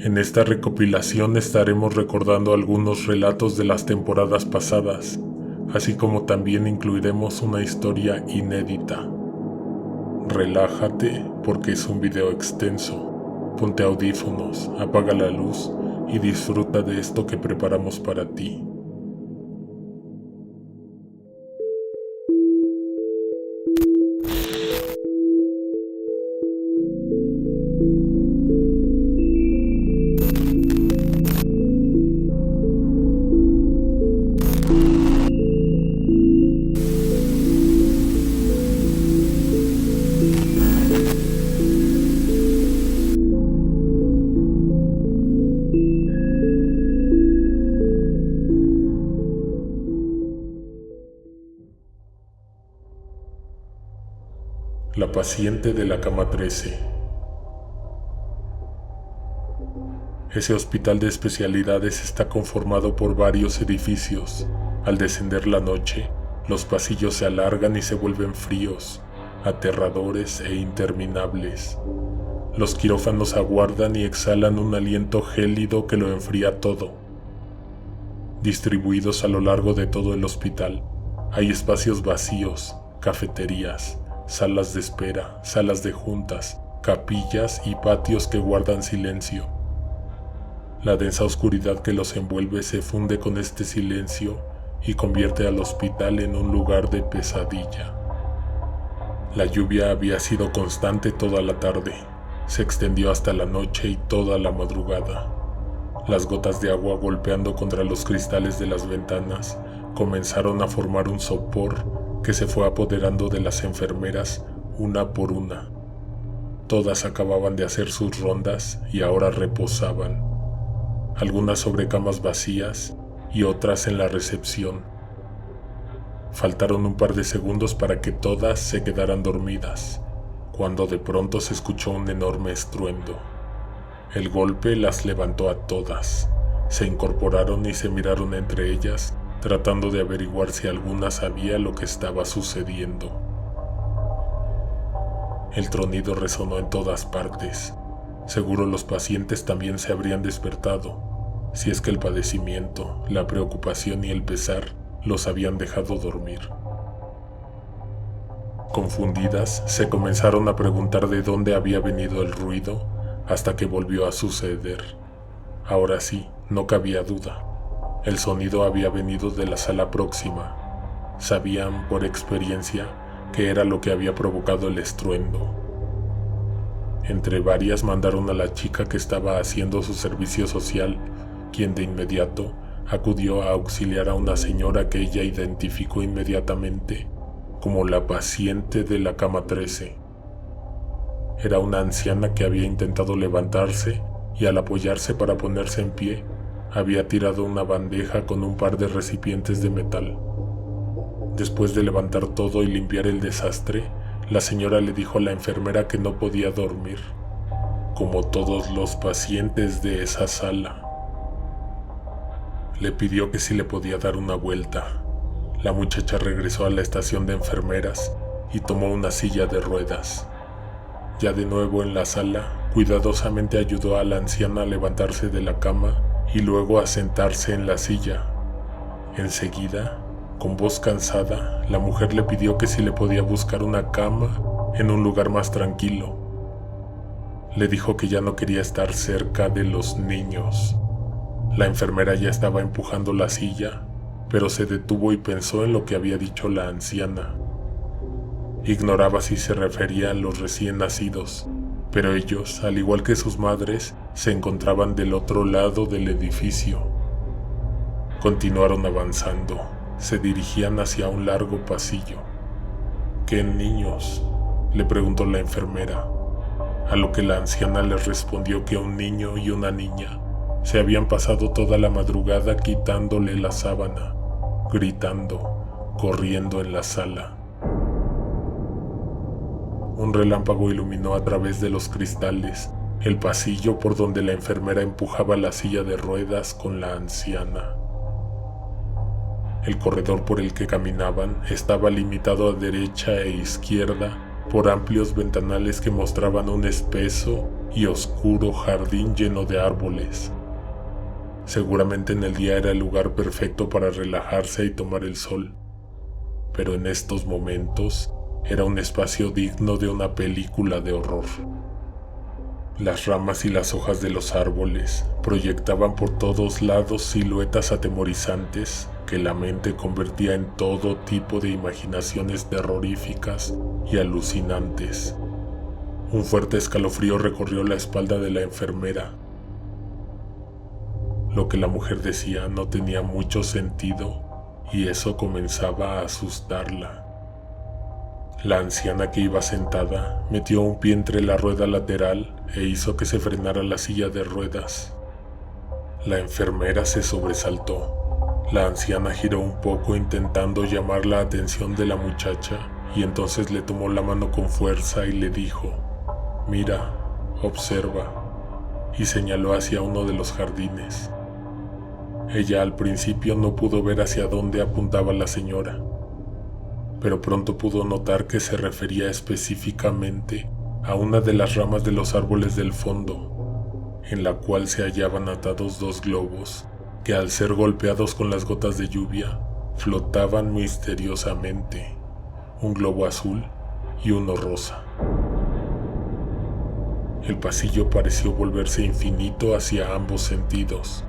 En esta recopilación estaremos recordando algunos relatos de las temporadas pasadas, así como también incluiremos una historia inédita. Relájate porque es un video extenso. Ponte audífonos, apaga la luz y disfruta de esto que preparamos para ti. La paciente de la cama 13. Ese hospital de especialidades está conformado por varios edificios. Al descender la noche, los pasillos se alargan y se vuelven fríos, aterradores e interminables. Los quirófanos aguardan y exhalan un aliento gélido que lo enfría todo. Distribuidos a lo largo de todo el hospital, hay espacios vacíos, cafeterías, salas de espera, salas de juntas, capillas y patios que guardan silencio. La densa oscuridad que los envuelve se funde con este silencio y convierte al hospital en un lugar de pesadilla. La lluvia había sido constante toda la tarde, se extendió hasta la noche y toda la madrugada. Las gotas de agua golpeando contra los cristales de las ventanas comenzaron a formar un sopor que se fue apoderando de las enfermeras una por una. Todas acababan de hacer sus rondas y ahora reposaban, algunas sobre camas vacías y otras en la recepción. Faltaron un par de segundos para que todas se quedaran dormidas, cuando de pronto se escuchó un enorme estruendo. El golpe las levantó a todas. Se incorporaron y se miraron entre ellas, tratando de averiguar si alguna sabía lo que estaba sucediendo. El tronido resonó en todas partes. Seguro los pacientes también se habrían despertado, si es que el padecimiento, la preocupación y el pesar los habían dejado dormir. Confundidas, se comenzaron a preguntar de dónde había venido el ruido hasta que volvió a suceder. Ahora sí, no cabía duda. El sonido había venido de la sala próxima. Sabían por experiencia que era lo que había provocado el estruendo. Entre varias mandaron a la chica que estaba haciendo su servicio social, quien de inmediato acudió a auxiliar a una señora que ella identificó inmediatamente como la paciente de la cama 13. Era una anciana que había intentado levantarse y al apoyarse para ponerse en pie, había tirado una bandeja con un par de recipientes de metal. Después de levantar todo y limpiar el desastre, la señora le dijo a la enfermera que no podía dormir, como todos los pacientes de esa sala. Le pidió que si le podía dar una vuelta. La muchacha regresó a la estación de enfermeras y tomó una silla de ruedas. Ya de nuevo en la sala, cuidadosamente ayudó a la anciana a levantarse de la cama y luego a sentarse en la silla. Enseguida, con voz cansada, la mujer le pidió que si le podía buscar una cama en un lugar más tranquilo. Le dijo que ya no quería estar cerca de los niños. La enfermera ya estaba empujando la silla, pero se detuvo y pensó en lo que había dicho la anciana. Ignoraba si se refería a los recién nacidos, pero ellos, al igual que sus madres, se encontraban del otro lado del edificio. Continuaron avanzando. Se dirigían hacia un largo pasillo. ¿Qué niños?, le preguntó la enfermera, a lo que la anciana les respondió que un niño y una niña se habían pasado toda la madrugada quitándole la sábana, gritando, corriendo en la sala. Un relámpago iluminó a través de los cristales el pasillo por donde la enfermera empujaba la silla de ruedas con la anciana. El corredor por el que caminaban estaba limitado a derecha e izquierda por amplios ventanales que mostraban un espeso y oscuro jardín lleno de árboles. Seguramente en el día era el lugar perfecto para relajarse y tomar el sol, pero en estos momentos era un espacio digno de una película de horror. Las ramas y las hojas de los árboles proyectaban por todos lados siluetas atemorizantes que la mente convertía en todo tipo de imaginaciones terroríficas y alucinantes. Un fuerte escalofrío recorrió la espalda de la enfermera. Lo que la mujer decía no tenía mucho sentido y eso comenzaba a asustarla. La anciana que iba sentada metió un pie entre la rueda lateral e hizo que se frenara la silla de ruedas. La enfermera se sobresaltó. La anciana giró un poco intentando llamar la atención de la muchacha y entonces le tomó la mano con fuerza y le dijo: «Mira, observa», y señaló hacia uno de los jardines. Ella al principio no pudo ver hacia dónde apuntaba la señora, pero pronto pudo notar que se refería específicamente a una de las ramas de los árboles del fondo, en la cual se hallaban atados dos globos que, al ser golpeados con las gotas de lluvia, flotaban misteriosamente, un globo azul y uno rosa. El pasillo pareció volverse infinito hacia ambos sentidos.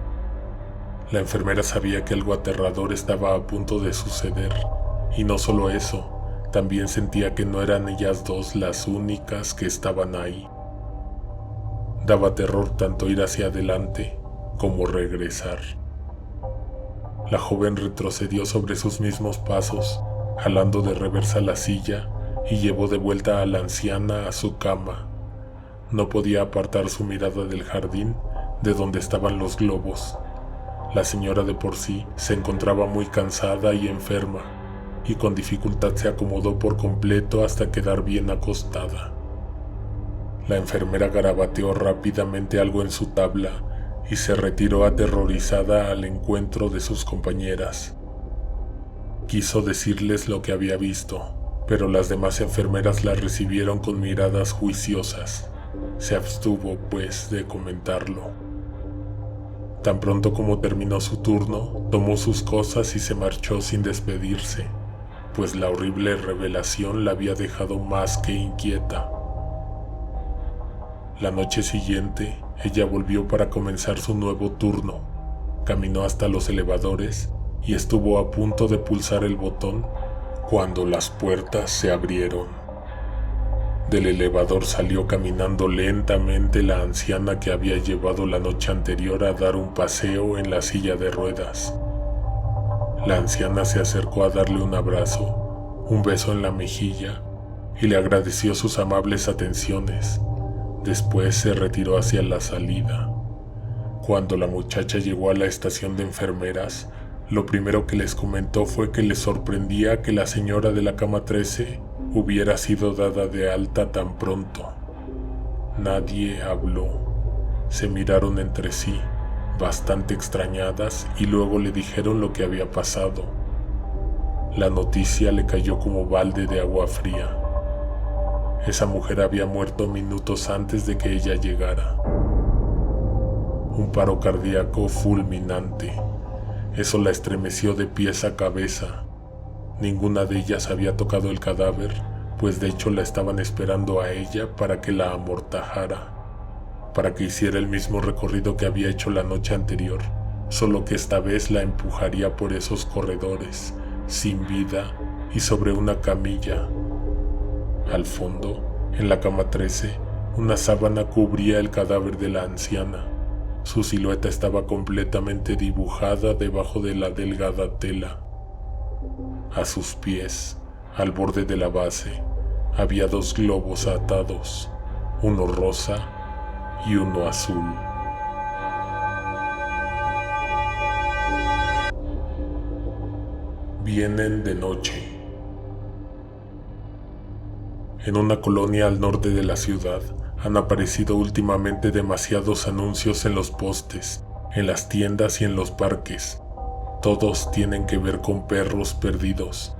La enfermera sabía que algo aterrador estaba a punto de suceder, y no solo eso, también sentía que no eran ellas dos las únicas que estaban ahí. Daba terror tanto ir hacia adelante como regresar. La joven retrocedió sobre sus mismos pasos, jalando de reversa la silla, y llevó de vuelta a la anciana a su cama. No podía apartar su mirada del jardín de donde estaban los globos. La señora de por sí se encontraba muy cansada y enferma, y con dificultad se acomodó por completo hasta quedar bien acostada. La enfermera garabateó rápidamente algo en su tabla y se retiró aterrorizada al encuentro de sus compañeras. Quiso decirles lo que había visto, pero las demás enfermeras la recibieron con miradas juiciosas. Se abstuvo, pues, de comentarlo. Tan pronto como terminó su turno, tomó sus cosas y se marchó sin despedirse, pues la horrible revelación la había dejado más que inquieta. La noche siguiente, ella volvió para comenzar su nuevo turno. Caminó hasta los elevadores y estuvo a punto de pulsar el botón cuando las puertas se abrieron. Del elevador salió caminando lentamente la anciana que había llevado la noche anterior a dar un paseo en la silla de ruedas. La anciana se acercó a darle un abrazo, un beso en la mejilla, y le agradeció sus amables atenciones. Después se retiró hacia la salida. Cuando la muchacha llegó a la estación de enfermeras, lo primero que les comentó fue que les sorprendía que la señora de la cama 13 hubiera sido dada de alta tan pronto. Nadie habló. Se miraron entre sí, bastante extrañadas, y luego le dijeron lo que había pasado. La noticia le cayó como balde de agua fría. Esa mujer había muerto minutos antes de que ella llegara. Un paro cardíaco fulminante. Eso la estremeció de pies a cabeza. Ninguna de ellas había tocado el cadáver, pues de hecho la estaban esperando a ella para que la amortajara, para que hiciera el mismo recorrido que había hecho la noche anterior, solo que esta vez la empujaría por esos corredores, sin vida y sobre una camilla. Al fondo, en la cama 13, una sábana cubría el cadáver de la anciana. Su silueta estaba completamente dibujada debajo de la delgada tela. A sus pies, al borde de la base, había dos globos atados, uno rosa y uno azul. Vienen de noche. En una colonia al norte de la ciudad han aparecido últimamente demasiados anuncios en los postes, en las tiendas y en los parques. Todos tienen que ver con perros perdidos,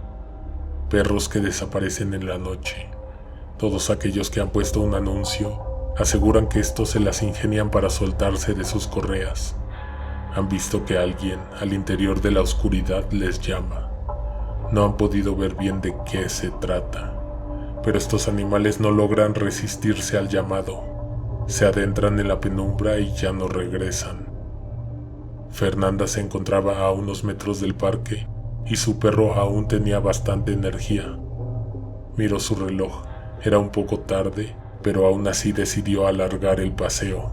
perros que desaparecen en la noche, Todos aquellos que han puesto un anuncio aseguran que estos se las ingenian para soltarse de sus correas. Han visto que alguien al interior de la oscuridad les llama. No han podido ver bien de qué se trata, pero estos animales no logran resistirse al llamado. Se adentran en la penumbra y ya no regresan. Fernanda se encontraba a unos metros del parque y su perro aún tenía bastante energía. Miró su reloj. Era un poco tarde, pero aún así decidió alargar el paseo.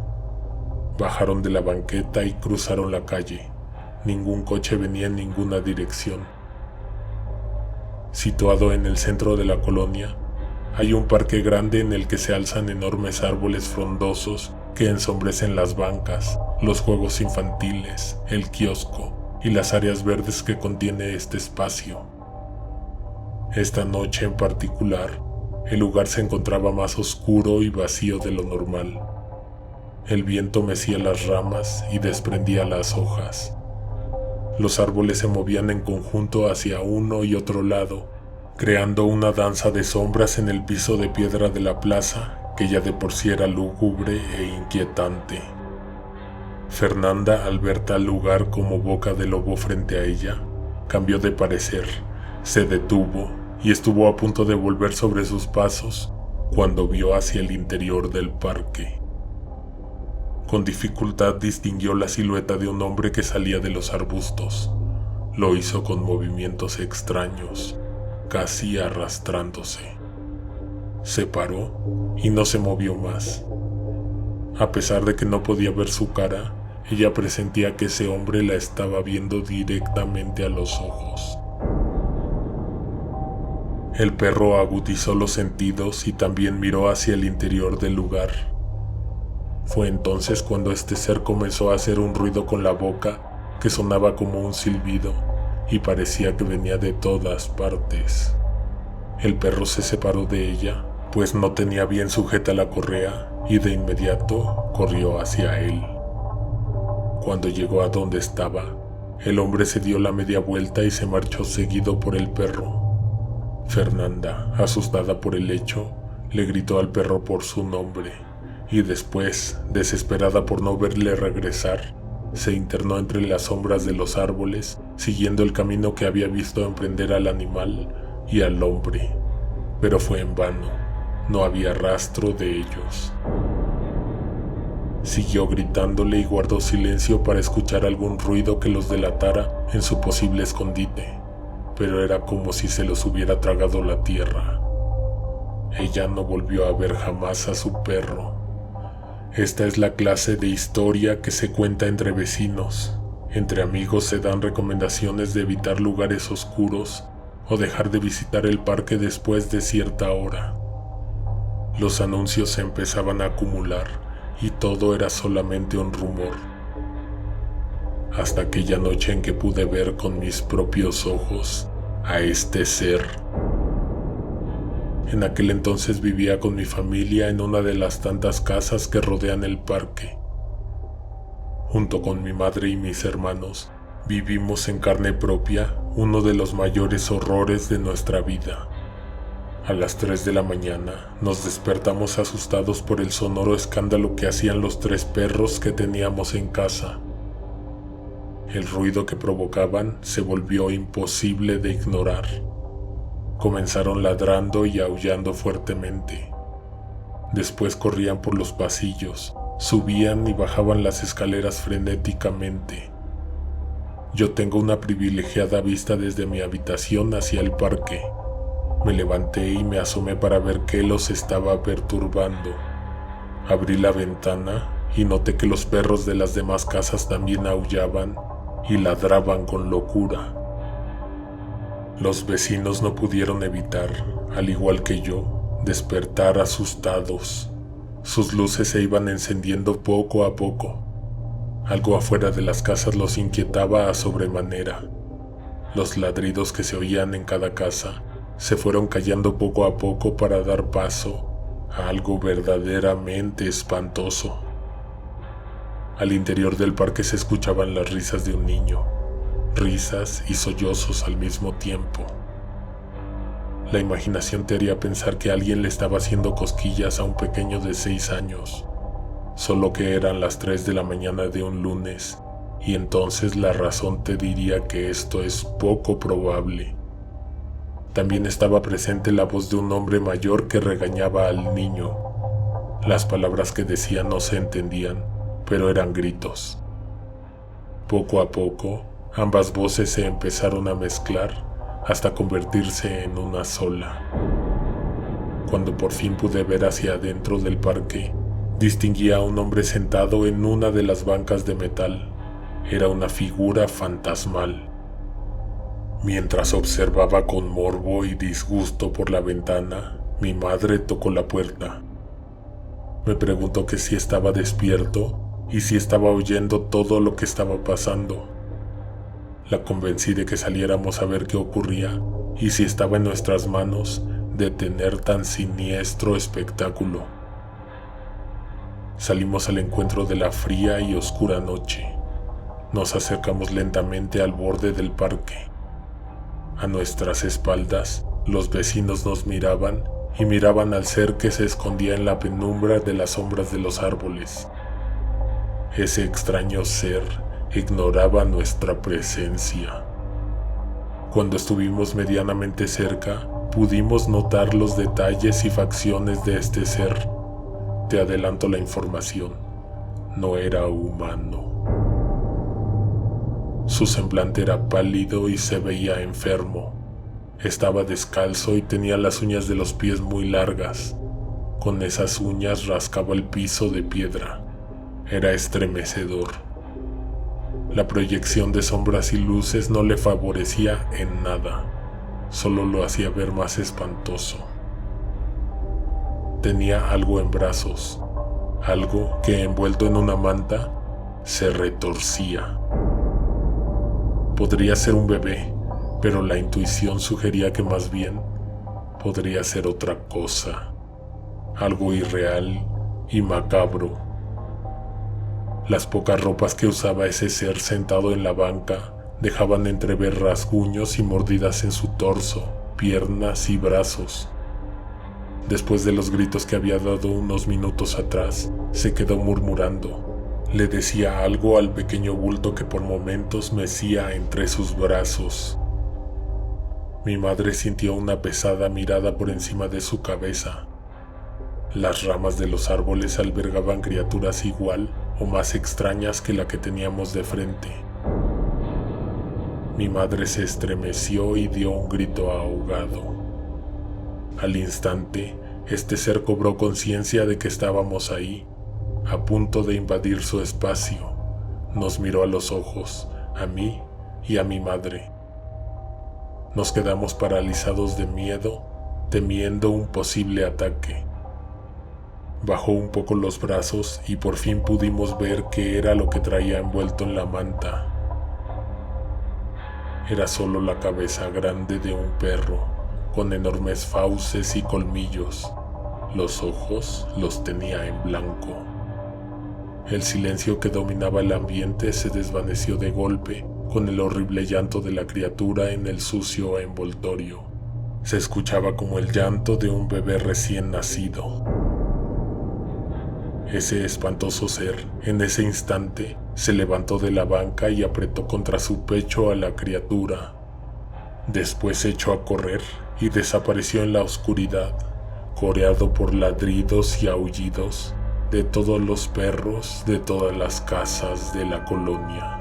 Bajaron de la banqueta y cruzaron la calle. Ningún coche venía en ninguna dirección. Situado en el centro de la colonia, hay un parque grande en el que se alzan enormes árboles frondosos que ensombrecen las bancas, los juegos infantiles, el kiosco y las áreas verdes que contiene este espacio. Esta noche en particular, el lugar se encontraba más oscuro y vacío de lo normal. El viento mecía las ramas y desprendía las hojas. Los árboles se movían en conjunto hacia uno y otro lado, creando una danza de sombras en el piso de piedra de la plaza, que ya de por sí era lúgubre e inquietante. Fernanda, al ver tal lugar como boca de lobo frente a ella, cambió de parecer, se detuvo y estuvo a punto de volver sobre sus pasos cuando vio hacia el interior del parque. Con dificultad distinguió la silueta de un hombre que salía de los arbustos. Lo hizo con movimientos extraños, casi arrastrándose. Se paró y no se movió más. A pesar de que no podía ver su cara, ella presentía que ese hombre la estaba viendo directamente a los ojos. El perro agudizó los sentidos y también miró hacia el interior del lugar. Fue entonces cuando este ser comenzó a hacer un ruido con la boca que sonaba como un silbido y parecía que venía de todas partes. El perro se separó de ella, pues no tenía bien sujeta la correa, y de inmediato corrió hacia él. Cuando llegó a donde estaba, el hombre se dio la media vuelta y se marchó seguido por el perro. Fernanda, asustada por el hecho, le gritó al perro por su nombre, y después, desesperada por no verle regresar, se internó entre las sombras de los árboles, siguiendo el camino que había visto emprender al animal y al hombre. Pero fue en vano, no había rastro de ellos. Siguió gritándole y guardó silencio para escuchar algún ruido que los delatara en su posible escondite, pero era como si se los hubiera tragado la tierra. Ella no volvió a ver jamás a su perro. Esta es la clase de historia que se cuenta entre vecinos. Entre amigos se dan recomendaciones de evitar lugares oscuros o dejar de visitar el parque después de cierta hora. Los anuncios se empezaban a acumular y todo era solamente un rumor. Hasta aquella noche en que pude ver con mis propios ojos a este ser. En aquel entonces vivía con mi familia en una de las tantas casas que rodean el parque. Junto con mi madre y mis hermanos, vivimos en carne propia uno de los mayores horrores de nuestra vida. A las 3 de la mañana nos despertamos asustados por el sonoro escándalo que hacían los 3 perros que teníamos en casa. El ruido que provocaban se volvió imposible de ignorar. Comenzaron ladrando y aullando fuertemente. Después corrían por los pasillos, subían y bajaban las escaleras frenéticamente. Yo tengo una privilegiada vista desde mi habitación hacia el parque. Me levanté y me asomé para ver qué los estaba perturbando. Abrí la ventana y noté que los perros de las demás casas también aullaban y ladraban con locura. Los vecinos no pudieron evitar, al igual que yo, despertar asustados. Sus luces se iban encendiendo poco a poco. Algo afuera de las casas los inquietaba a sobremanera. Los ladridos que se oían en cada casa se fueron callando poco a poco para dar paso a algo verdaderamente espantoso. Al interior del parque se escuchaban las risas de un niño, risas y sollozos al mismo tiempo. La imaginación te haría pensar que alguien le estaba haciendo cosquillas a un pequeño de 6 años, solo que eran las 3 de la mañana de un lunes, y entonces la razón te diría que esto es poco probable. También estaba presente la voz de un hombre mayor que regañaba al niño. Las palabras que decía no se entendían, pero eran gritos. Poco a poco, ambas voces se empezaron a mezclar hasta convertirse en una sola. Cuando por fin pude ver hacia adentro del parque, distinguí a un hombre sentado en una de las bancas de metal. Era una figura fantasmal. Mientras observaba con morbo y disgusto por la ventana, mi madre tocó la puerta. Me preguntó que si estaba despierto y si estaba oyendo todo lo que estaba pasando. La convencí de que saliéramos a ver qué ocurría y si estaba en nuestras manos detener tan siniestro espectáculo. Salimos al encuentro de la fría y oscura noche. Nos acercamos lentamente al borde del parque. A nuestras espaldas, los vecinos nos miraban y miraban al ser que se escondía en la penumbra de las sombras de los árboles. Ese extraño ser ignoraba nuestra presencia. Cuando estuvimos medianamente cerca, pudimos notar los detalles y facciones de este ser. Te adelanto la información, no era humano. Su semblante era pálido y se veía enfermo. Estaba descalzo y tenía las uñas de los pies muy largas. Con esas uñas rascaba el piso de piedra. Era estremecedor. La proyección de sombras y luces no le favorecía en nada, solo lo hacía ver más espantoso. Tenía algo en brazos, algo que envuelto en una manta se retorcía. Podría ser un bebé, pero la intuición sugería que más bien podría ser otra cosa, algo irreal y macabro. Las pocas ropas que usaba ese ser sentado en la banca dejaban entrever rasguños y mordidas en su torso, piernas y brazos. Después de los gritos que había dado unos minutos atrás, se quedó murmurando. Le decía algo al pequeño bulto que por momentos mecía entre sus brazos. Mi madre sintió una pesada mirada por encima de su cabeza. Las ramas de los árboles albergaban criaturas igual o más extrañas que la que teníamos de frente. Mi madre se estremeció y dio un grito ahogado. Al instante, este ser cobró conciencia de que estábamos ahí, a punto de invadir su espacio. Nos miró a los ojos, a mí y a mi madre. Nos quedamos paralizados de miedo, temiendo un posible ataque. Bajó un poco los brazos y por fin pudimos ver qué era lo que traía envuelto en la manta. Era solo la cabeza grande de un perro, con enormes fauces y colmillos. Los ojos los tenía en blanco. El silencio que dominaba el ambiente se desvaneció de golpe con el horrible llanto de la criatura en el sucio envoltorio. Se escuchaba como el llanto de un bebé recién nacido. Ese espantoso ser, en ese instante, se levantó de la banca y apretó contra su pecho a la criatura. Después se echó a correr y desapareció en la oscuridad, coreado por ladridos y aullidos de todos los perros de todas las casas de la colonia.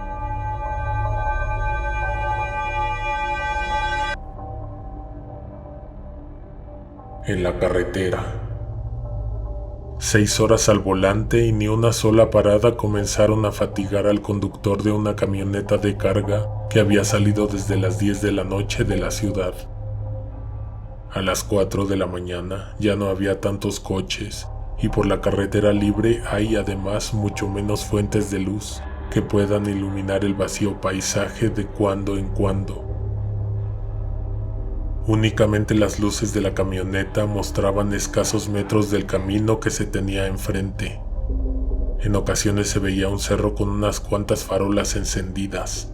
En la carretera. 6 horas al volante y ni una sola parada comenzaron a fatigar al conductor de una camioneta de carga que había salido desde las 10 de la noche de la ciudad. A las 4 de la mañana ya no había tantos coches y por la carretera libre hay además mucho menos fuentes de luz que puedan iluminar el vacío paisaje de cuando en cuando. Únicamente las luces de la camioneta mostraban escasos metros del camino que se tenía enfrente. En ocasiones se veía un cerro con unas cuantas farolas encendidas.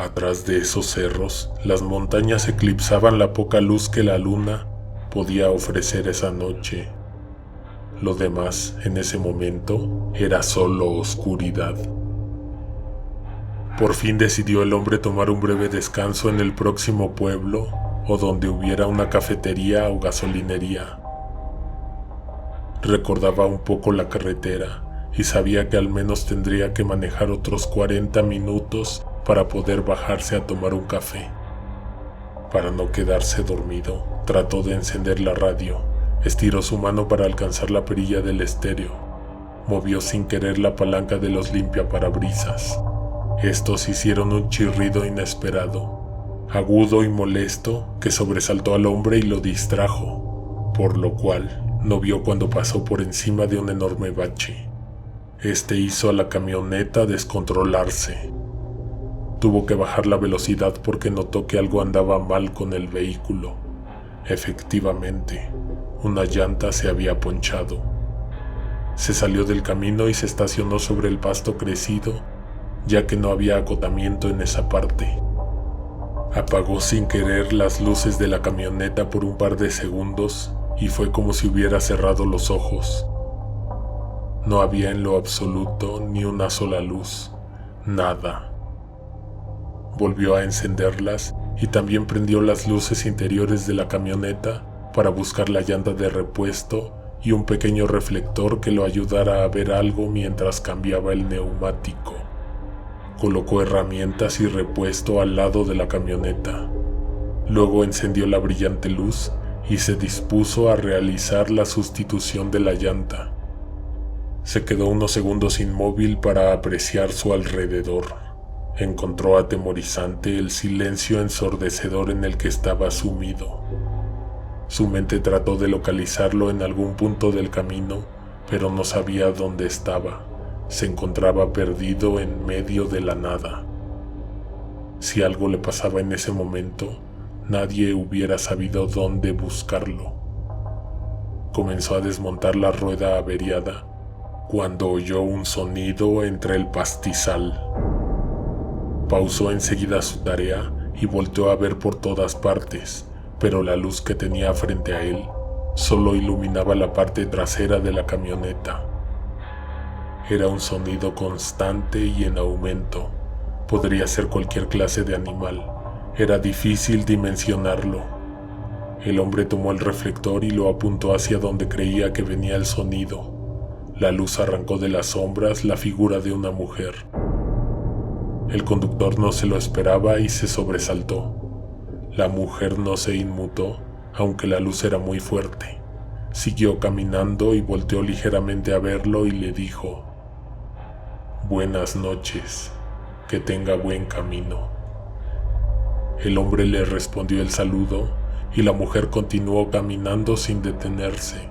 Atrás de esos cerros, las montañas eclipsaban la poca luz que la luna podía ofrecer esa noche. Lo demás, en ese momento, era solo oscuridad. Por fin decidió el hombre tomar un breve descanso en el próximo pueblo o donde hubiera una cafetería o gasolinería. Recordaba un poco la carretera y sabía que al menos tendría que manejar otros 40 minutos para poder bajarse a tomar un café. Para no quedarse dormido, trató de encender la radio, estiró su mano para alcanzar la perilla del estéreo, movió sin querer la palanca de los limpiaparabrisas. Estos hicieron un chirrido inesperado, agudo y molesto, que sobresaltó al hombre y lo distrajo, por lo cual no vio cuando pasó por encima de un enorme bache. Este hizo a la camioneta descontrolarse. Tuvo que bajar la velocidad porque notó que algo andaba mal con el vehículo. Efectivamente, una llanta se había ponchado. Se salió del camino y se estacionó sobre el pasto crecido, ya que no había acotamiento en esa parte. Apagó sin querer las luces de la camioneta por un par de segundos y fue como si hubiera cerrado los ojos. No había en lo absoluto ni una sola luz, nada. Volvió a encenderlas y también prendió las luces interiores de la camioneta para buscar la llanta de repuesto y un pequeño reflector que lo ayudara a ver algo mientras cambiaba el neumático. Colocó herramientas y repuesto al lado de la camioneta. Luego encendió la brillante luz y se dispuso a realizar la sustitución de la llanta. Se quedó unos segundos inmóvil para apreciar su alrededor. Encontró atemorizante el silencio ensordecedor en el que estaba sumido. Su mente trató de localizarlo en algún punto del camino, pero no sabía dónde estaba. Se encontraba perdido en medio de la nada. Si algo le pasaba en ese momento, nadie hubiera sabido dónde buscarlo. Comenzó a desmontar la rueda averiada cuando oyó un sonido entre el pastizal. Pausó enseguida su tarea y volteó a ver por todas partes, pero la luz que tenía frente a él solo iluminaba la parte trasera de la camioneta. Era un sonido constante y en aumento. Podría ser cualquier clase de animal. Era difícil dimensionarlo. El hombre tomó el reflector y lo apuntó hacia donde creía que venía el sonido. La luz arrancó de las sombras la figura de una mujer. El conductor no se lo esperaba y se sobresaltó. La mujer no se inmutó, aunque la luz era muy fuerte. Siguió caminando y volteó ligeramente a verlo y le dijo: «Buenas noches, que tenga buen camino». El hombre le respondió el saludo y la mujer continuó caminando sin detenerse.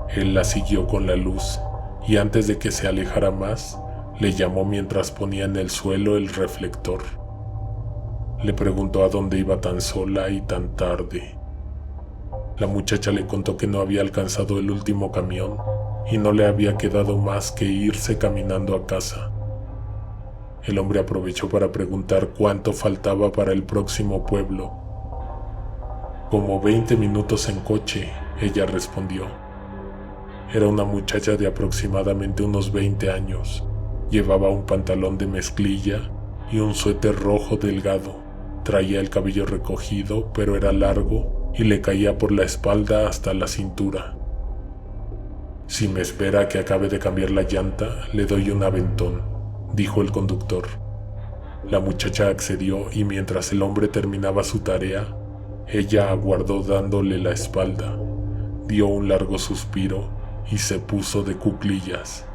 Él la siguió con la luz y antes de que se alejara más, le llamó mientras ponía en el suelo el reflector. Le preguntó a dónde iba tan sola y tan tarde. La muchacha le contó que no había alcanzado el último camión y no le había quedado más que irse caminando a casa. El hombre aprovechó para preguntar cuánto faltaba para el próximo pueblo. «Como 20 minutos en coche», ella respondió. Era una muchacha de aproximadamente unos 20 años. Llevaba un pantalón de mezclilla y un suéter rojo delgado. Traía el cabello recogido, pero era largo y le caía por la espalda hasta la cintura. «Si me espera que acabe de cambiar la llanta, le doy un aventón», dijo el conductor. La muchacha accedió y mientras el hombre terminaba su tarea, ella aguardó dándole la espalda. Dio un largo suspiro y se puso de cuclillas.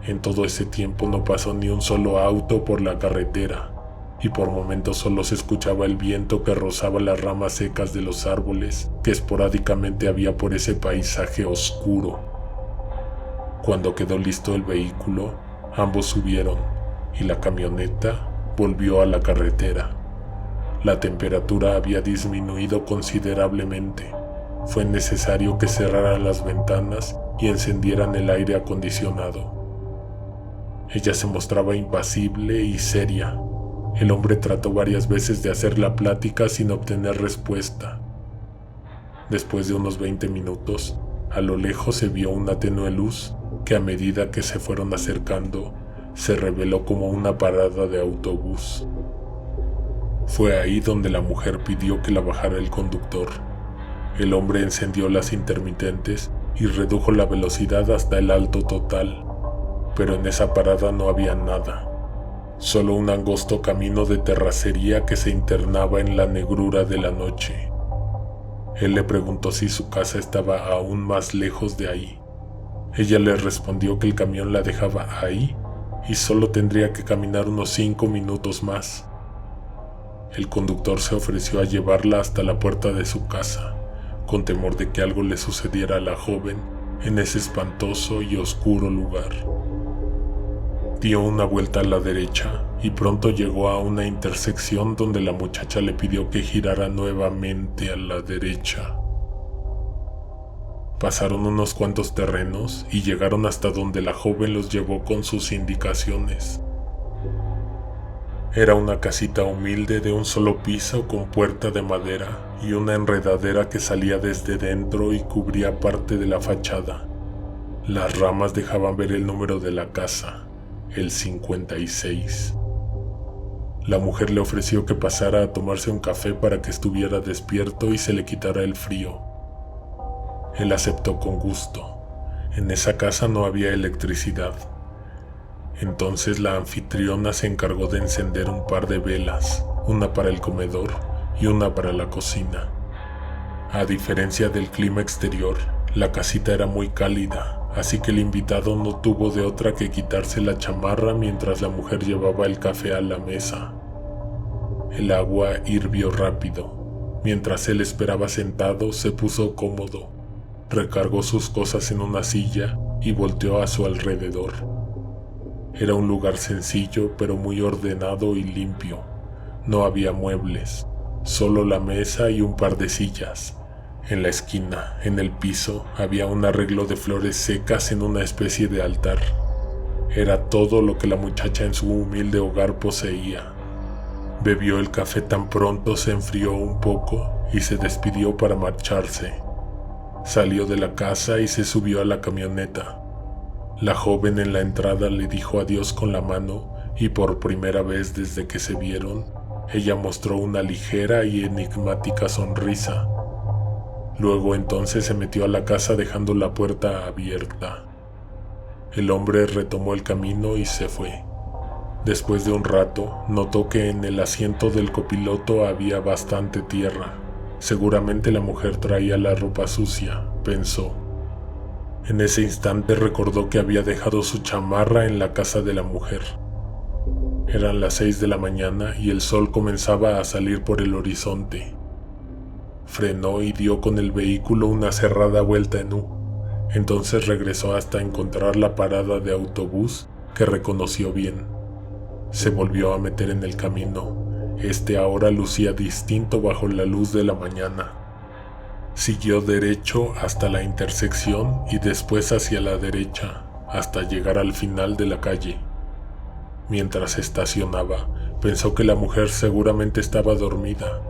En todo ese tiempo no pasó ni un solo auto por la carretera, y por momentos solo se escuchaba el viento que rozaba las ramas secas de los árboles que esporádicamente había por ese paisaje oscuro. Cuando quedó listo el vehículo, ambos subieron y la camioneta volvió a la carretera. La temperatura había disminuido considerablemente. Fue necesario que cerraran las ventanas y encendieran el aire acondicionado. Ella se mostraba impasible y seria. El hombre trató varias veces de hacer la plática sin obtener respuesta. Después de unos 20 minutos, a lo lejos se vio una tenue luz que a medida que se fueron acercando, se reveló como una parada de autobús. Fue ahí donde la mujer pidió que la bajara el conductor. El hombre encendió las intermitentes y redujo la velocidad hasta el alto total, pero en esa parada no había nada, solo un angosto camino de terracería que se internaba en la negrura de la noche. Él le preguntó si su casa estaba aún más lejos de ahí. Ella le respondió que el camión la dejaba ahí y solo tendría que caminar unos 5 minutos más. El conductor se ofreció a llevarla hasta la puerta de su casa, con temor de que algo le sucediera a la joven en ese espantoso y oscuro lugar. Dio una vuelta a la derecha y pronto llegó a una intersección donde la muchacha le pidió que girara nuevamente a la derecha. Pasaron unos cuantos terrenos y llegaron hasta donde la joven los llevó con sus indicaciones. Era una casita humilde de un solo piso con puerta de madera y una enredadera que salía desde dentro y cubría parte de la fachada. Las ramas dejaban ver el número de la casa, el 56. La mujer le ofreció que pasara a tomarse un café para que estuviera despierto y se le quitara el frío. Él aceptó con gusto. En esa casa no había electricidad. Entonces la anfitriona se encargó de encender un par de velas, una para el comedor y una para la cocina. A diferencia del clima exterior, la casita era muy cálida, así que el invitado no tuvo de otra que quitarse la chamarra mientras la mujer llevaba el café a la mesa. El agua hirvió rápido. Mientras él esperaba sentado, se puso cómodo, recargó sus cosas en una silla y volteó a su alrededor. Era un lugar sencillo, pero muy ordenado y limpio. No había muebles, solo la mesa y un par de sillas. En la esquina, en el piso, había un arreglo de flores secas en una especie de altar. Era todo lo que la muchacha en su humilde hogar poseía. Bebió el café tan pronto se enfrió un poco y se despidió para marcharse. Salió de la casa y se subió a la camioneta. La joven en la entrada le dijo adiós con la mano y por primera vez desde que se vieron, ella mostró una ligera y enigmática sonrisa. Luego entonces se metió a la casa dejando la puerta abierta. El hombre retomó el camino y se fue. Después de un rato, notó que en el asiento del copiloto había bastante tierra. Seguramente la mujer traía la ropa sucia, pensó. En ese instante recordó que había dejado su chamarra en la casa de la mujer. Eran las 6 de la mañana y el sol comenzaba a salir por el horizonte. Frenó y dio con el vehículo una cerrada vuelta en U. Entonces regresó hasta encontrar la parada de autobús que reconoció bien. Se volvió a meter en el camino. Este ahora lucía distinto bajo la luz de la mañana. Siguió derecho hasta la intersección y después hacia la derecha, hasta llegar al final de la calle. Mientras estacionaba, pensó que la mujer seguramente estaba dormida.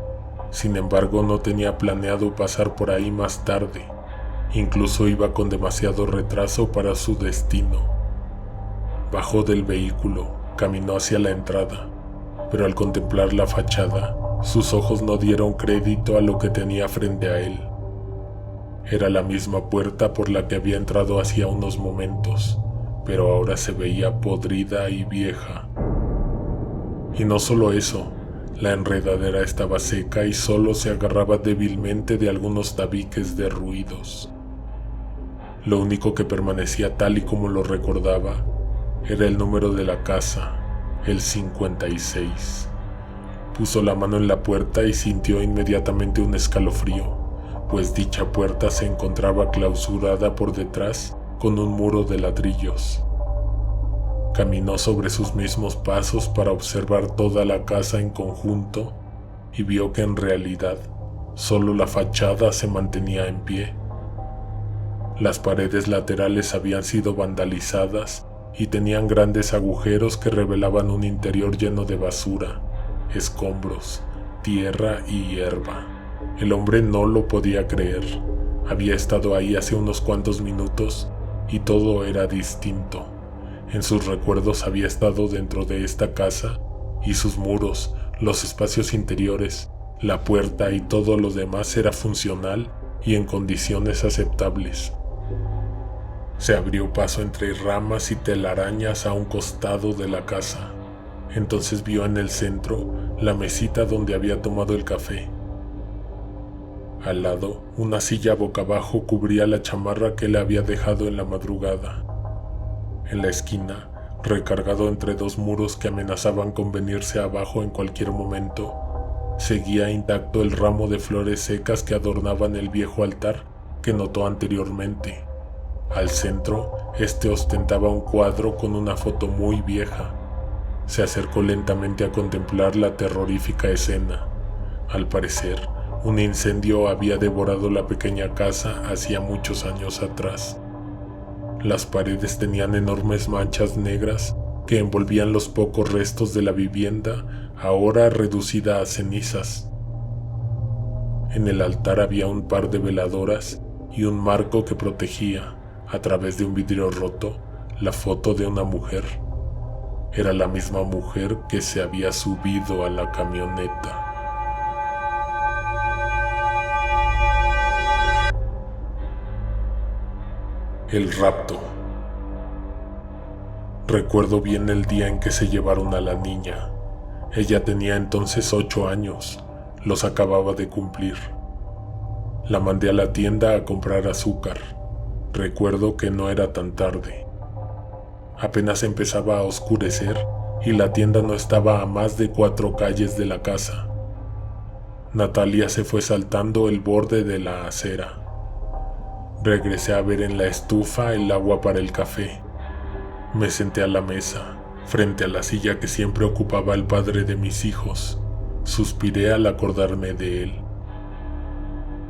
Sin embargo, no tenía planeado pasar por ahí más tarde. Incluso iba con demasiado retraso para su destino. Bajó del vehículo, caminó hacia la entrada, pero al contemplar la fachada, sus ojos no dieron crédito a lo que tenía frente a él. Era la misma puerta por la que había entrado hacía unos momentos, pero ahora se veía podrida y vieja. Y no solo eso, la enredadera estaba seca y solo se agarraba débilmente de algunos tabiques derruidos. Lo único que permanecía tal y como lo recordaba era el número de la casa, el 56. Puso la mano en la puerta y sintió inmediatamente un escalofrío, pues dicha puerta se encontraba clausurada por detrás con un muro de ladrillos. Caminó sobre sus mismos pasos para observar toda la casa en conjunto y vio que en realidad solo la fachada se mantenía en pie. Las paredes laterales habían sido vandalizadas y tenían grandes agujeros que revelaban un interior lleno de basura escombros, tierra y hierba. El hombre no lo podía creer. Había estado ahí hace unos cuantos minutos y todo era distinto. En sus recuerdos había estado dentro de esta casa y sus muros, los espacios interiores, la puerta y todo lo demás era funcional y en condiciones aceptables. Se abrió paso entre ramas y telarañas a un costado de la casa. Entonces vio en el centro la mesita donde había tomado el café. Al lado, una silla boca abajo cubría la chamarra que le había dejado en la madrugada. En la esquina, recargado entre dos muros que amenazaban con venirse abajo en cualquier momento, seguía intacto el ramo de flores secas que adornaban el viejo altar que notó anteriormente. Al centro, este ostentaba un cuadro con una foto muy vieja. Se acercó lentamente a contemplar la terrorífica escena. Al parecer, un incendio había devorado la pequeña casa hacía muchos años atrás. Las paredes tenían enormes manchas negras que envolvían los pocos restos de la vivienda, ahora reducida a cenizas. En el altar había un par de veladoras y un marco que protegía, a través de un vidrio roto, la foto de una mujer. Era la misma mujer que se había subido a la camioneta. El rapto. Recuerdo bien el día en que se llevaron a la niña. Ella tenía entonces 8 años, los acababa de cumplir. La mandé a la tienda a comprar azúcar. Recuerdo que no era tan tarde. Apenas empezaba a oscurecer y la tienda no estaba a más de 4 calles de la casa. Natalia se fue saltando el borde de la acera. Regresé a ver en la estufa el agua para el café. Me senté a la mesa, frente a la silla que siempre ocupaba el padre de mis hijos. Suspiré al acordarme de él.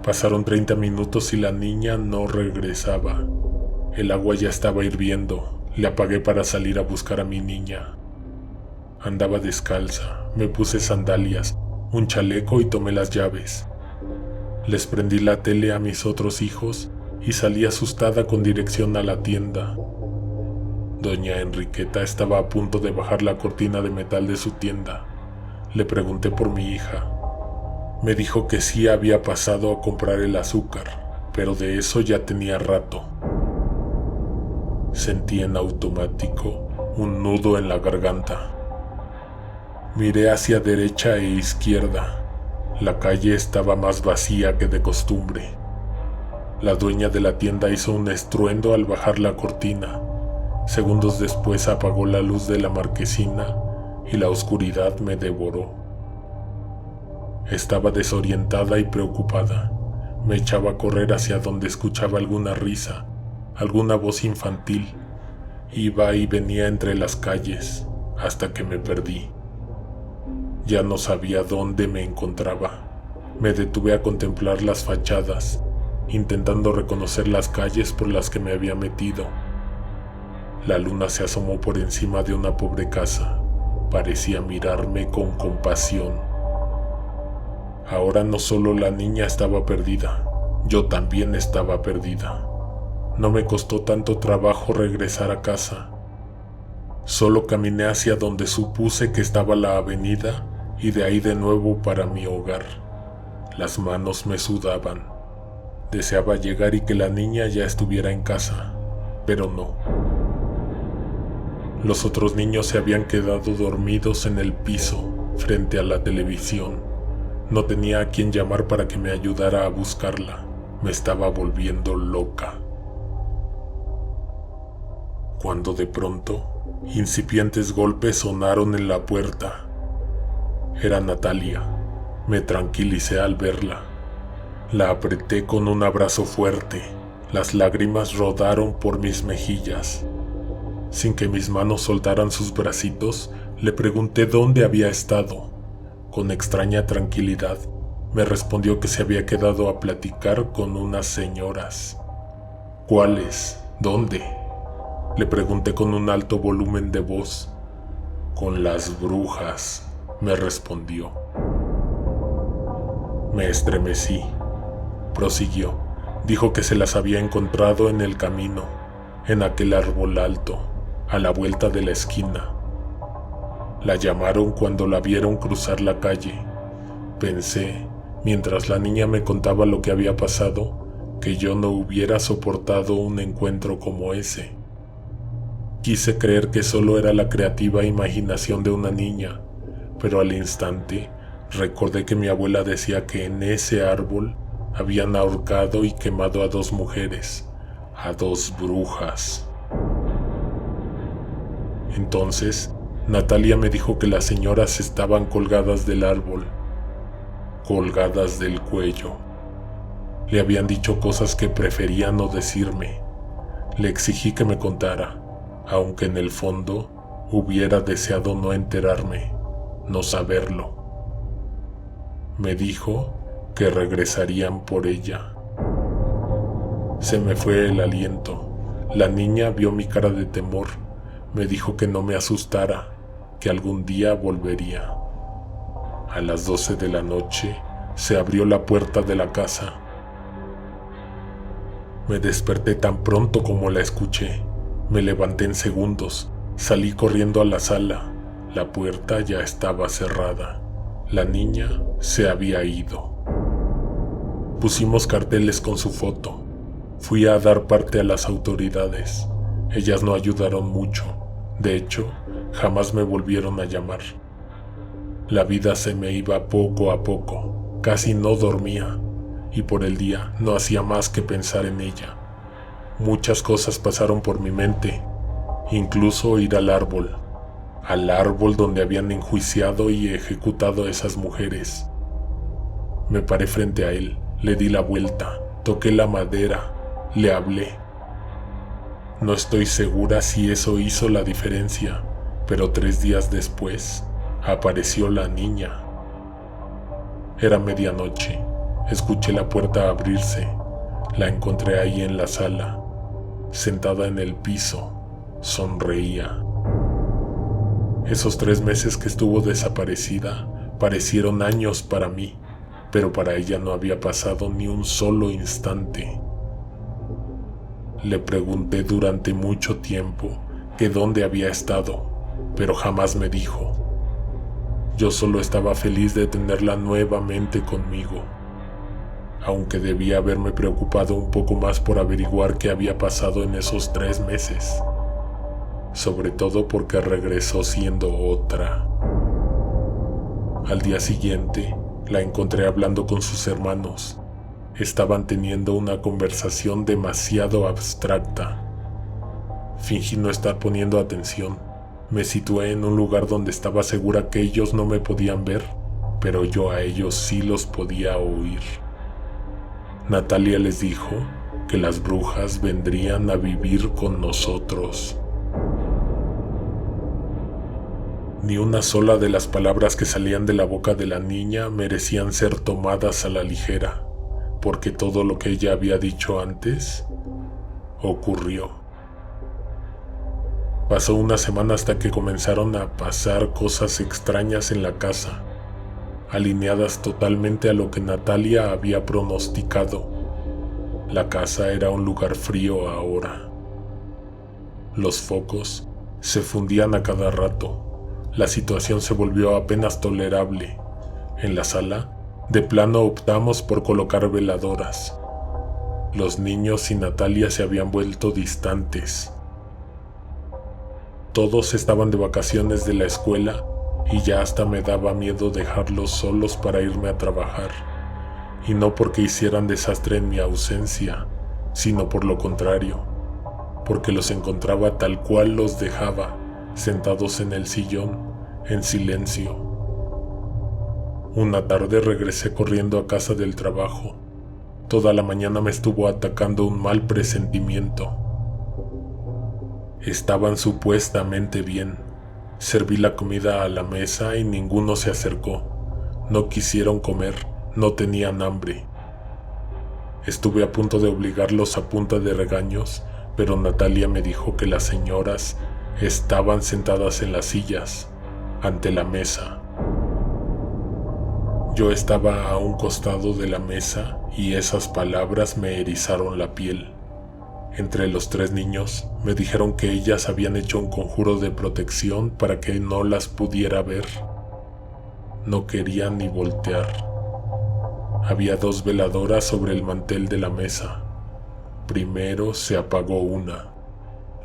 Pasaron 30 minutos y la niña no regresaba. El agua ya estaba hirviendo. Le apagué para salir a buscar a mi niña. Andaba descalza, me puse sandalias, un chaleco y tomé las llaves. Les prendí la tele a mis otros hijos y salí asustada con dirección a la tienda. Doña Enriqueta estaba a punto de bajar la cortina de metal de su tienda. Le pregunté por mi hija. Me dijo que sí había pasado a comprar el azúcar, pero de eso ya tenía rato. Sentí en automático un nudo en la garganta. Miré hacia derecha e izquierda. La calle estaba más vacía que de costumbre. La dueña de la tienda hizo un estruendo al bajar la cortina. Segundos después apagó la luz de la marquesina y la oscuridad me devoró. Estaba desorientada y preocupada. Me echaba a correr hacia donde escuchaba alguna risa, alguna voz infantil. Iba y venía entre las calles hasta que me perdí. Ya no sabía dónde me encontraba. Me detuve a contemplar las fachadas, intentando reconocer las calles por las que me había metido. La luna se asomó por encima de una pobre casa. Parecía mirarme con compasión. Ahora no solo la niña estaba perdida, yo también estaba perdida. No me costó tanto trabajo regresar a casa. Solo caminé hacia donde supuse que estaba la avenida y de ahí de nuevo para mi hogar. Las manos me sudaban. Deseaba llegar y que la niña ya estuviera en casa, pero no. Los otros niños se habían quedado dormidos en el piso, frente a la televisión. No tenía a quien llamar para que me ayudara a buscarla. Me estaba volviendo loca. Cuando de pronto, incipientes golpes sonaron en la puerta. Era Natalia. Me tranquilicé al verla. La apreté con un abrazo fuerte. Las lágrimas rodaron por mis mejillas. Sin que mis manos soltaran sus bracitos, le pregunté dónde había estado. Con extraña tranquilidad, me respondió que se había quedado a platicar con unas señoras. ¿Cuáles? ¿Dónde? Le pregunté con un alto volumen de voz. Con las brujas. me respondió. Me estremecí. Prosiguió. Dijo que se las había encontrado en el camino, en aquel árbol alto, a la vuelta de la esquina. La llamaron cuando la vieron cruzar la calle. Pensé, mientras la niña me contaba lo que había pasado, que yo no hubiera soportado un encuentro como ese. Quise creer que solo era la creativa imaginación de una niña, pero al instante recordé que mi abuela decía que en ese árbol habían ahorcado y quemado a 2 mujeres, a 2 brujas. Entonces, Natalia me dijo que las señoras estaban colgadas del árbol, colgadas del cuello. Le habían dicho cosas que prefería no decirme. Le exigí que me contara, aunque en el fondo hubiera deseado no enterarme, no saberlo. Me dijo que regresarían por ella. Se me fue el aliento. La niña vio mi cara de temor. Me dijo que no me asustara, que algún día volvería. A las 12 de la noche se abrió la puerta de la casa. Me desperté tan pronto como la escuché. Me levanté en segundos. Salí corriendo a la sala. La puerta ya estaba cerrada. La niña se había ido. Pusimos carteles con su foto. Fui a dar parte a las autoridades. Ellas no ayudaron mucho. De hecho, jamás me volvieron a llamar. La vida se me iba poco a poco. Casi no dormía. Y por el día no hacía más que pensar en ella. Muchas cosas pasaron por mi mente. Incluso ir al árbol donde habían enjuiciado y ejecutado a esas mujeres. Me paré frente a él, le di la vuelta, toqué la madera, le hablé. No estoy segura si eso hizo la diferencia, pero 3 días después apareció la niña. Era medianoche, escuché la puerta abrirse, la encontré ahí en la sala, sentada en el piso, sonreía. Esos 3 meses que estuvo desaparecida parecieron años para mí, pero para ella no había pasado ni un solo instante. Le pregunté durante mucho tiempo que dónde había estado, pero jamás me dijo. Yo solo estaba feliz de tenerla nuevamente conmigo, aunque debía haberme preocupado un poco más por averiguar qué había pasado en esos 3 meses. Sobre todo porque regresó siendo otra. Al día siguiente, la encontré hablando con sus hermanos. Estaban teniendo una conversación demasiado abstracta. Fingí no estar poniendo atención. Me situé en un lugar donde estaba segura que ellos no me podían ver, pero yo a ellos sí los podía oír. Natalia les dijo que las brujas vendrían a vivir con nosotros. Ni una sola de las palabras que salían de la boca de la niña merecían ser tomadas a la ligera, porque todo lo que ella había dicho antes ocurrió. Pasó una semana hasta que comenzaron a pasar cosas extrañas en la casa, alineadas totalmente a lo que Natalia había pronosticado. La casa era un lugar frío ahora. Los focos se fundían a cada rato. La situación se volvió apenas tolerable. En la sala, de plano optamos por colocar veladoras. Los niños y Natalia se habían vuelto distantes. Todos estaban de vacaciones de la escuela y ya hasta me daba miedo dejarlos solos para irme a trabajar. Y no porque hicieran desastre en mi ausencia, sino por lo contrario, porque los encontraba tal cual los dejaba, sentados en el sillón, en silencio. Una tarde regresé corriendo a casa del trabajo. Toda la mañana me estuvo atacando un mal presentimiento. Estaban supuestamente bien. Serví la comida a la mesa y ninguno se acercó. No quisieron comer, no tenían hambre. Estuve a punto de obligarlos a punta de regaños, pero Natalia me dijo que las señoras estaban sentadas en las sillas, ante la mesa. Yo estaba a un costado de la mesa y esas palabras me erizaron la piel. Entre los 3 niños me dijeron que ellas habían hecho un conjuro de protección para que no las pudiera ver. No quería ni voltear. Había 2 veladoras sobre el mantel de la mesa. Primero se apagó una,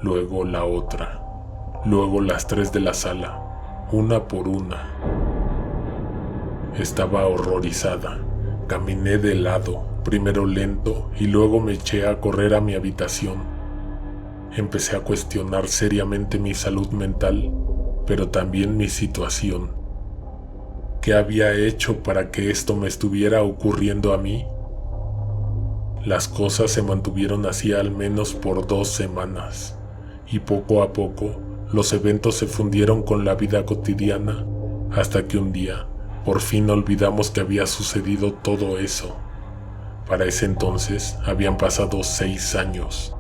luego la otra, luego las 3 de la sala, una por una. Estaba horrorizada. Caminé de lado, primero lento y luego me eché a correr a mi habitación. Empecé a cuestionar seriamente mi salud mental, pero también mi situación. ¿Qué había hecho para que esto me estuviera ocurriendo a mí? Las cosas se mantuvieron así al menos por 2 semanas, y poco a poco los eventos se fundieron con la vida cotidiana, hasta que un día por fin olvidamos que había sucedido todo eso. Para ese entonces habían pasado 6 años.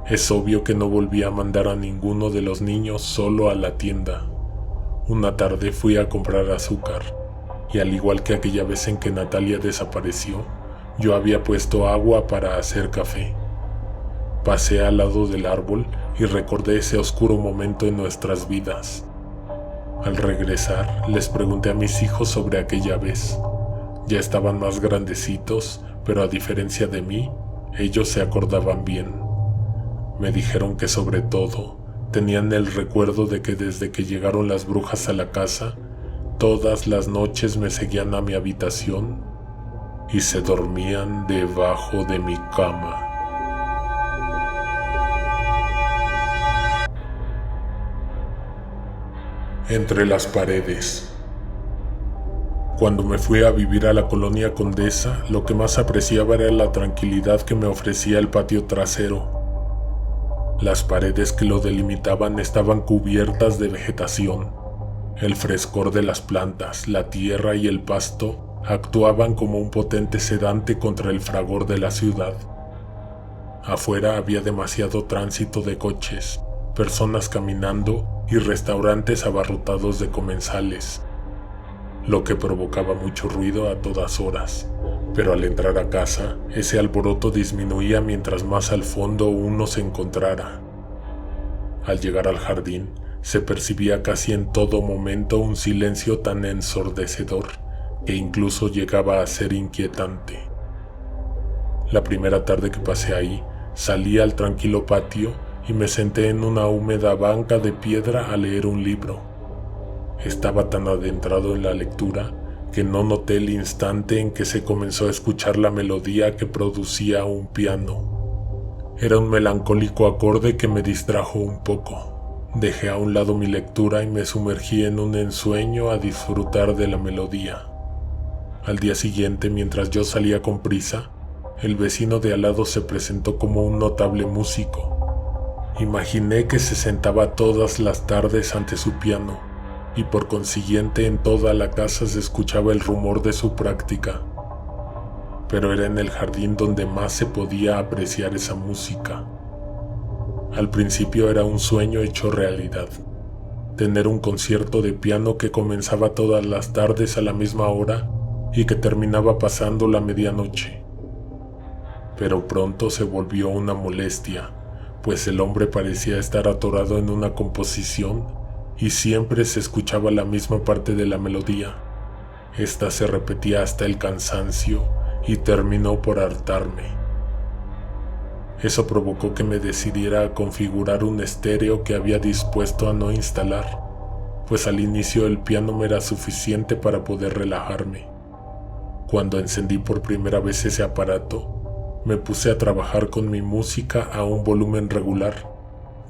Es obvio que no volví a mandar a ninguno de los niños solo a la tienda. Una tarde fui a comprar azúcar, y al igual que aquella vez en que Natalia desapareció, yo había puesto agua para hacer café. Pasé al lado del árbol y recordé ese oscuro momento en nuestras vidas. Al regresar, les pregunté a mis hijos sobre aquella vez. Ya estaban más grandecitos, pero a diferencia de mí, ellos se acordaban bien. Me dijeron que sobre todo, tenían el recuerdo de que desde que llegaron las brujas a la casa, todas las noches me seguían a mi habitación y se dormían debajo de mi cama. Entre las paredes. Cuando me fui a vivir a la colonia Condesa, lo que más apreciaba era la tranquilidad que me ofrecía el patio trasero. Las paredes que lo delimitaban estaban cubiertas de vegetación. El frescor de las plantas, la tierra y el pasto actuaban como un potente sedante contra el fragor de la ciudad. Afuera había demasiado tránsito de coches, personas caminando y restaurantes abarrotados de comensales, lo que provocaba mucho ruido a todas horas, pero al entrar a casa, ese alboroto disminuía mientras más al fondo uno se encontrara. Al llegar al jardín, se percibía casi en todo momento un silencio tan ensordecedor que incluso llegaba a ser inquietante. La primera tarde que pasé ahí, salí al tranquilo patio y me senté en una húmeda banca de piedra a leer un libro. Estaba tan adentrado en la lectura que no noté el instante en que se comenzó a escuchar la melodía que producía un piano. Era un melancólico acorde que me distrajo un poco. Dejé a un lado mi lectura y me sumergí en un ensueño a disfrutar de la melodía. Al día siguiente, mientras yo salía con prisa, el vecino de al lado se presentó como un notable músico. Imaginé que se sentaba todas las tardes ante su piano, y por consiguiente en toda la casa se escuchaba el rumor de su práctica. Pero era en el jardín donde más se podía apreciar esa música. Al principio era un sueño hecho realidad. Tener un concierto de piano que comenzaba todas las tardes a la misma hora y que terminaba pasando la medianoche. Pero pronto se volvió una molestia, pues el hombre parecía estar atorado en una composición y siempre se escuchaba la misma parte de la melodía. Esta se repetía hasta el cansancio y terminó por hartarme. Eso provocó que me decidiera a configurar un estéreo que había dispuesto a no instalar, pues al inicio el piano me era suficiente para poder relajarme. Cuando encendí por primera vez ese aparato, me puse a trabajar con mi música a un volumen regular,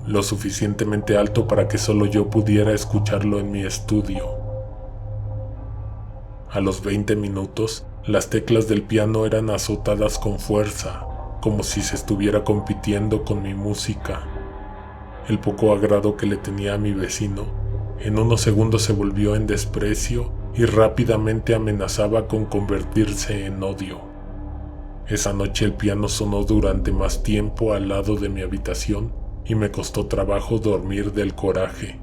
lo suficientemente alto para que solo yo pudiera escucharlo en mi estudio. A los 20 minutos, las teclas del piano eran azotadas con fuerza, como si se estuviera compitiendo con mi música. El poco agrado que le tenía a mi vecino, en unos segundos se volvió en desprecio y rápidamente amenazaba con convertirse en odio. Esa noche el piano sonó durante más tiempo al lado de mi habitación y me costó trabajo dormir del coraje.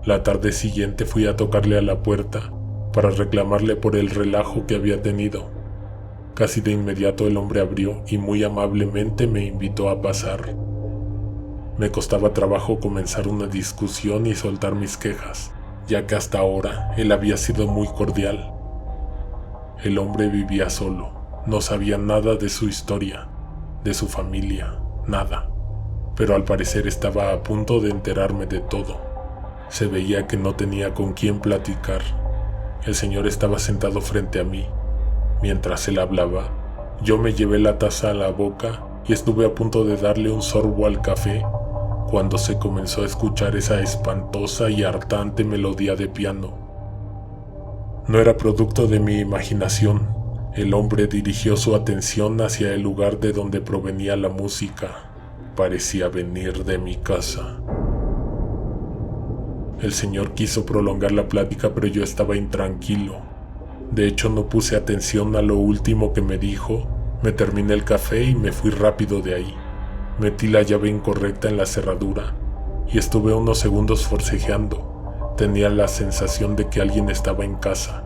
La tarde siguiente fui a tocarle a la puerta, para reclamarle por el relajo que había tenido. Casi de inmediato el hombre abrió y muy amablemente me invitó a pasar. Me costaba trabajo comenzar una discusión y soltar mis quejas, ya que hasta ahora él había sido muy cordial. El hombre vivía solo, no sabía nada de su historia, de su familia, nada, pero al parecer estaba a punto de enterarme de todo. Se veía que no tenía con quién platicar. El señor estaba sentado frente a mí. Mientras él hablaba, yo me llevé la taza a la boca y estuve a punto de darle un sorbo al café cuando se comenzó a escuchar esa espantosa y hartante melodía de piano. No era producto de mi imaginación. El hombre dirigió su atención hacia el lugar de donde provenía la música. Parecía venir de mi casa. El señor quiso prolongar la plática, pero yo estaba intranquilo. De hecho, no puse atención a lo último que me dijo. Me terminé el café y me fui rápido de ahí. Metí la llave incorrecta en la cerradura y estuve unos segundos forcejeando. Tenía la sensación de que alguien estaba en casa.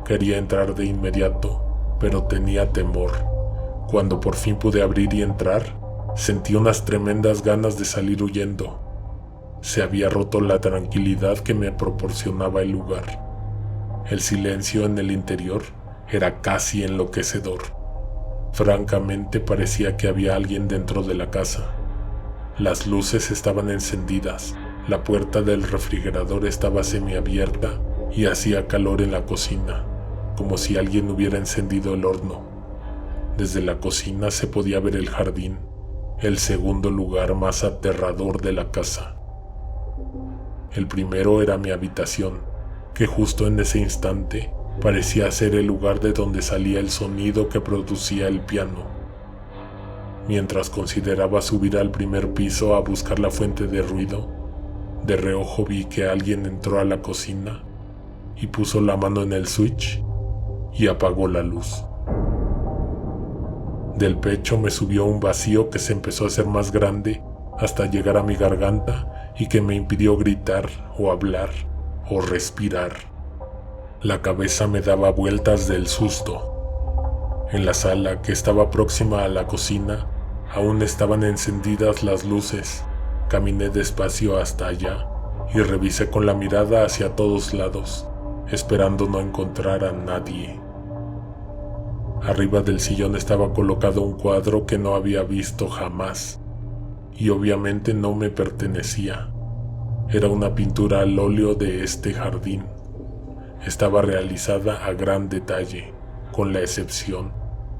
Quería entrar de inmediato, pero tenía temor. Cuando por fin pude abrir y entrar, sentí unas tremendas ganas de salir huyendo. Se había roto la tranquilidad que me proporcionaba el lugar. El silencio en el interior era casi enloquecedor. Francamente parecía que había alguien dentro de la casa. Las luces estaban encendidas, la puerta del refrigerador estaba semiabierta y hacía calor en la cocina, como si alguien hubiera encendido el horno. Desde la cocina se podía ver el jardín, el segundo lugar más aterrador de la casa. El primero era mi habitación, que justo en ese instante parecía ser el lugar de donde salía el sonido que producía el piano. Mientras consideraba subir al primer piso a buscar la fuente de ruido, de reojo vi que alguien entró a la cocina y puso la mano en el switch y apagó la luz. Del pecho me subió un vacío que se empezó a hacer más grande hasta llegar a mi garganta y que me impidió gritar o hablar o respirar. La cabeza me daba vueltas del susto. En la sala, que estaba próxima a la cocina, aún estaban encendidas las luces. Caminé despacio hasta allá y revisé con la mirada hacia todos lados, esperando no encontrar a nadie. Arriba del sillón estaba colocado un cuadro que no había visto jamás, y obviamente no me pertenecía. Era una pintura al óleo de este jardín. Estaba realizada a gran detalle, con la excepción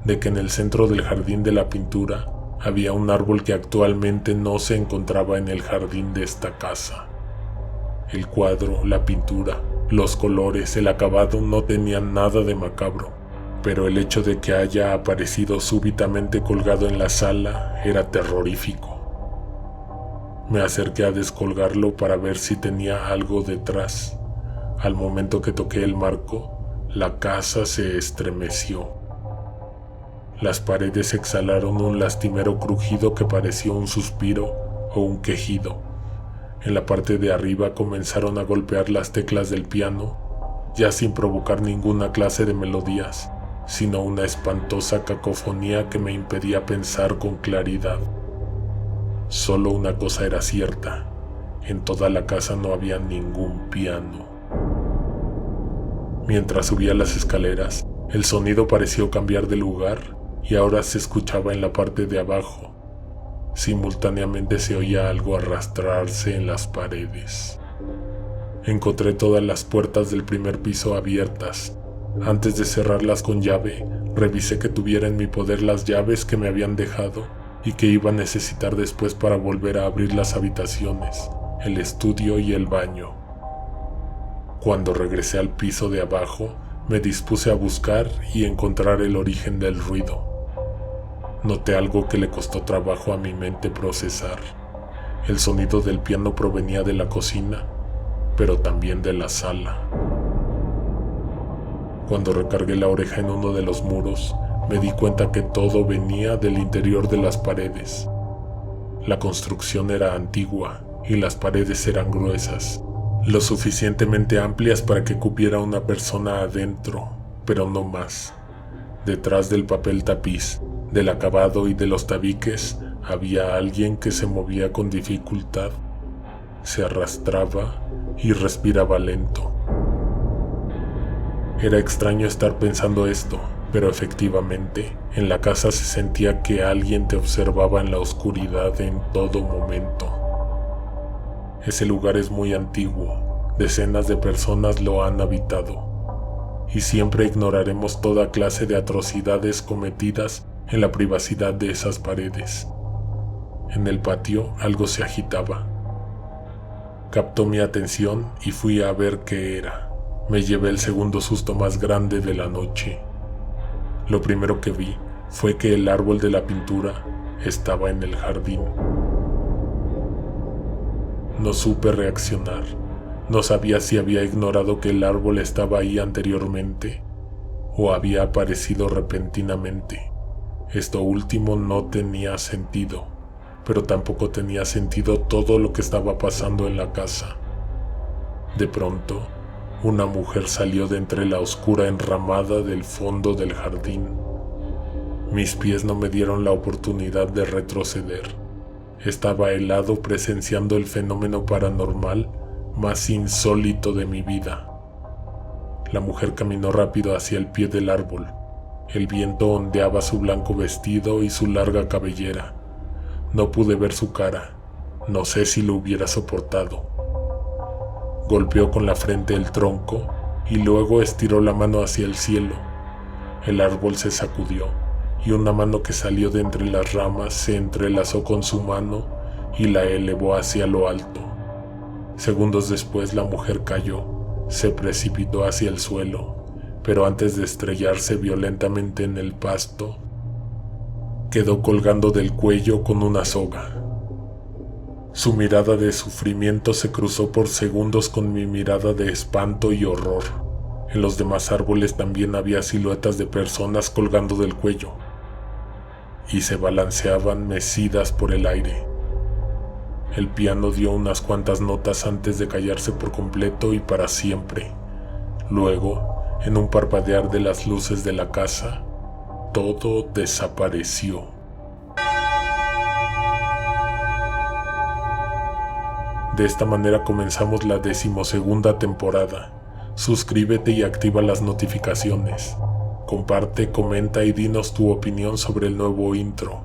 de que en el centro del jardín de la pintura había un árbol que actualmente no se encontraba en el jardín de esta casa. El cuadro, la pintura, los colores, el acabado no tenían nada de macabro, pero el hecho de que haya aparecido súbitamente colgado en la sala era terrorífico. Me acerqué a descolgarlo para ver si tenía algo detrás. Al momento que toqué el marco, la casa se estremeció. Las paredes exhalaron un lastimero crujido que parecía un suspiro o un quejido. En la parte de arriba comenzaron a golpear las teclas del piano, ya sin provocar ninguna clase de melodías, sino una espantosa cacofonía que me impedía pensar con claridad. Solo una cosa era cierta: en toda la casa no había ningún piano. Mientras subía las escaleras, el sonido pareció cambiar de lugar y ahora se escuchaba en la parte de abajo. Simultáneamente se oía algo arrastrarse en las paredes. Encontré todas las puertas del primer piso abiertas. Antes de cerrarlas con llave, revisé que tuviera en mi poder las llaves que me habían dejado y que iba a necesitar después para volver a abrir las habitaciones, el estudio y el baño. Cuando regresé al piso de abajo, me dispuse a buscar y encontrar el origen del ruido. Noté algo que le costó trabajo a mi mente procesar. El sonido del piano provenía de la cocina, pero también de la sala. Cuando recargué la oreja en uno de los muros, me di cuenta que todo venía del interior de las paredes. La construcción era antigua y las paredes eran gruesas. lo suficientemente amplias para que cupiera una persona adentro, pero no más. Detrás del papel tapiz, del acabado y de los tabiques había alguien que se movía con dificultad, se arrastraba y respiraba lento. Era extraño estar pensando esto, pero efectivamente, en la casa se sentía que alguien te observaba en la oscuridad en todo momento. Ese lugar es muy antiguo, decenas de personas lo han habitado, y siempre ignoraremos toda clase de atrocidades cometidas en la privacidad de esas paredes. En el patio algo se agitaba. Captó mi atención y fui a ver qué era. Me llevé el segundo susto más grande de la noche. Lo primero que vi fue que el árbol de la pintura estaba en el jardín. No supe reaccionar. No sabía si había ignorado que el árbol estaba ahí anteriormente o había aparecido repentinamente. Esto último no tenía sentido, pero tampoco tenía sentido todo lo que estaba pasando en la casa. De pronto, una mujer salió de entre la oscura enramada del fondo del jardín. Mis pies no me dieron la oportunidad de retroceder. Estaba helado presenciando el fenómeno paranormal más insólito de mi vida. La mujer caminó rápido hacia el pie del árbol. El viento ondeaba su blanco vestido y su larga cabellera. No pude ver su cara. No sé si lo hubiera soportado. Golpeó con la frente el tronco y luego estiró la mano hacia el cielo. El árbol se sacudió y una mano que salió de entre las ramas se entrelazó con su mano y la elevó hacia lo alto. Segundos después la mujer cayó, se precipitó hacia el suelo, pero antes de estrellarse violentamente en el pasto, quedó colgando del cuello con una soga. Su mirada de sufrimiento se cruzó por segundos con mi mirada de espanto y horror. En los demás árboles también había siluetas de personas colgando del cuello, y se balanceaban mecidas por el aire. El piano dio unas cuantas notas antes de callarse por completo y para siempre. Luego, en un parpadear de las luces de la casa, todo desapareció. De esta manera comenzamos la 12ª temporada. Suscríbete y activa las notificaciones. Comparte, comenta y dinos tu opinión sobre el nuevo intro.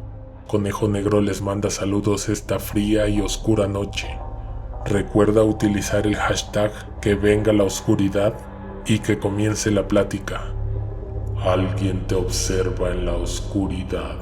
Conejo Negro les manda saludos esta fría y oscura noche. Recuerda utilizar el hashtag que venga la oscuridad y que comience la plática. Alguien te observa en la oscuridad.